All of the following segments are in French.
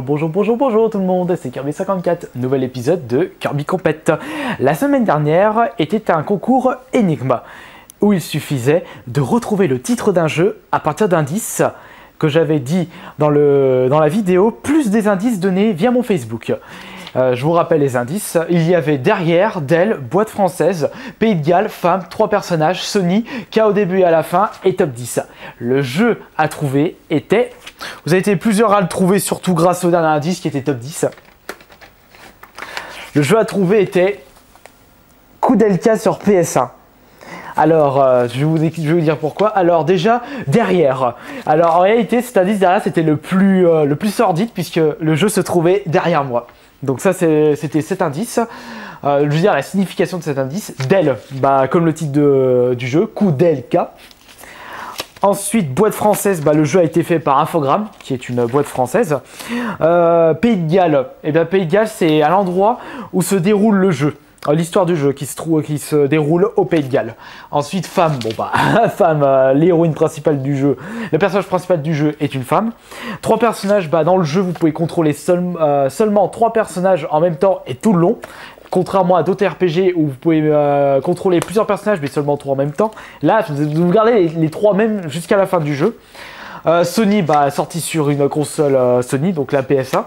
Bonjour tout le monde, c'est Kirby54, nouvel épisode de Kirby Compète. La semaine dernière était un concours Enigma, où il suffisait de retrouver le titre d'un jeu à partir d'indices que j'avais dit dans la vidéo, plus des indices donnés via mon Facebook. Je vous rappelle les indices, il y avait derrière, Dell, boîte française, Pays de Galles, femme, 3 personnages, Sony, K au début et à la fin et top 10. Le jeu à trouver était... Vous avez été plusieurs à le trouver, surtout grâce au dernier indice qui était top 10. Le jeu à trouver était Koudelka sur PS1. Alors, je vais vous dire pourquoi. Alors déjà, derrière. Alors en réalité, cet indice derrière, c'était le plus sordide puisque le jeu se trouvait derrière moi. Donc ça, c'était cet indice. Je veux dire la signification de cet indice. Del, comme le titre du jeu, Koudelka. Ensuite, boîte française, le jeu a été fait par Infogrames, qui est une boîte française. Pays de Galles, Pays de Galles, c'est à l'endroit où se déroule le jeu. L'histoire du jeu qui se déroule au Pays de Galles. Ensuite, femme, femme, l'héroïne principale du jeu. Le personnage principal du jeu est une femme. 3 personnages, dans le jeu, vous pouvez contrôler seulement 3 personnages en même temps et tout le long. Contrairement à d'autres RPG où vous pouvez contrôler plusieurs personnages mais seulement 3 en même temps. Là, vous gardez les 3 même jusqu'à la fin du jeu. Sony, sorti sur une console Sony, donc la PS1.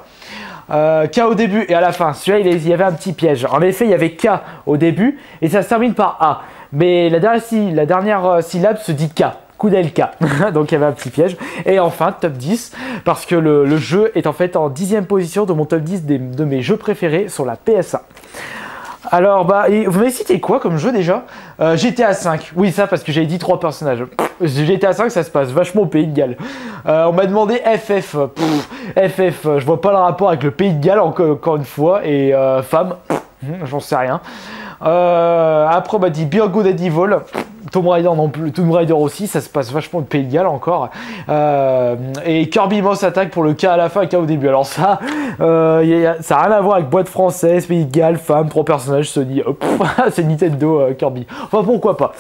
K au début et à la fin. Celui-là, il y avait un petit piège. En effet, il y avait K au début et ça se termine par A. Mais la dernière syllabe se dit K. Koudelka. Donc il y avait un petit piège. Et enfin, top 10, parce que le jeu est en fait en 10e position de mon top 10 de mes jeux préférés sur la PS1. Alors, vous m'avez cité quoi comme jeu déjà? GTA 5. Oui, ça parce que j'avais dit 3 personnages. GTA 5, ça se passe vachement au Pays de Galles. On m'a demandé FF. FF, je vois pas le rapport avec le Pays de Galles encore une fois. Et femme, j'en sais rien. Après, on m'a dit Beyond Good and Evil. Tomb Raider non plus, Tomb Raider aussi, ça se passe vachement au Pays de Galles encore. Et Kirby Mouse Attack pour le K à la fin et K au début. Alors ça, ça n'a rien à voir avec boîte française, Pays de Galles, femme, 3 personnages, Sony. C'est Nintendo Kirby. Enfin pourquoi pas.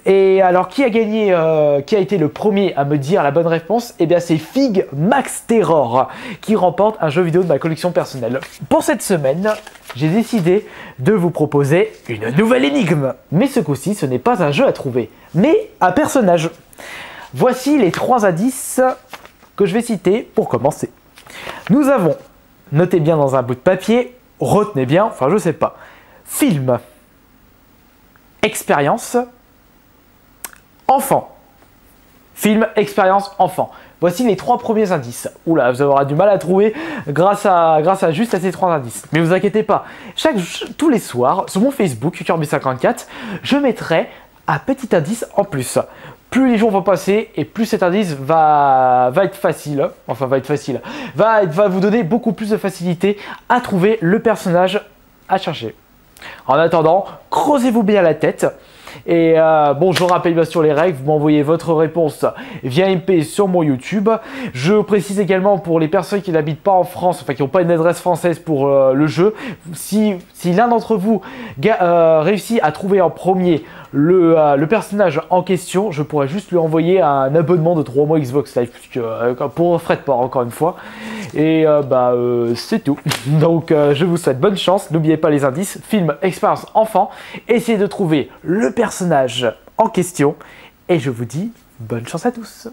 Et alors qui a gagné, qui a été le premier à me dire la bonne réponse? Eh bien c'est Fig Max Terror qui remporte un jeu vidéo de ma collection personnelle. Pour cette semaine, j'ai décidé de vous proposer une nouvelle énigme. Mais ce coup-ci, ce n'est pas un jeu à trouver, mais un personnage. Voici les 3 indices que je vais citer pour commencer. Nous avons, notez bien dans un bout de papier, retenez bien, enfin je sais pas, film, expérience, enfant. Film, expérience, enfant. Voici les 3 premiers indices. Oula, vous aurez du mal à trouver grâce à juste à ces 3 indices. Mais vous inquiétez pas, tous les soirs, sur mon Facebook, Kirby54, je mettrai un petit indice en plus. Plus les jours vont passer et plus cet indice va être facile. Enfin, va vous donner beaucoup plus de facilité à trouver le personnage à chercher. En attendant, creusez-vous bien la tête. Et je vous rappelle bien sûr les règles, vous m'envoyez votre réponse via MP sur mon YouTube. Je précise également pour les personnes qui n'habitent pas en France, enfin qui n'ont pas une adresse française pour le jeu, si l'un d'entre vous réussit à trouver en premier le personnage en question, je pourrais juste lui envoyer un abonnement de 3 mois Xbox Live, puisque pour frais de port encore une fois. Et c'est tout. Donc je vous souhaite bonne chance, n'oubliez pas les indices, film, expérience, enfant, essayez de trouver le personnage en question et je vous dis bonne chance à tous.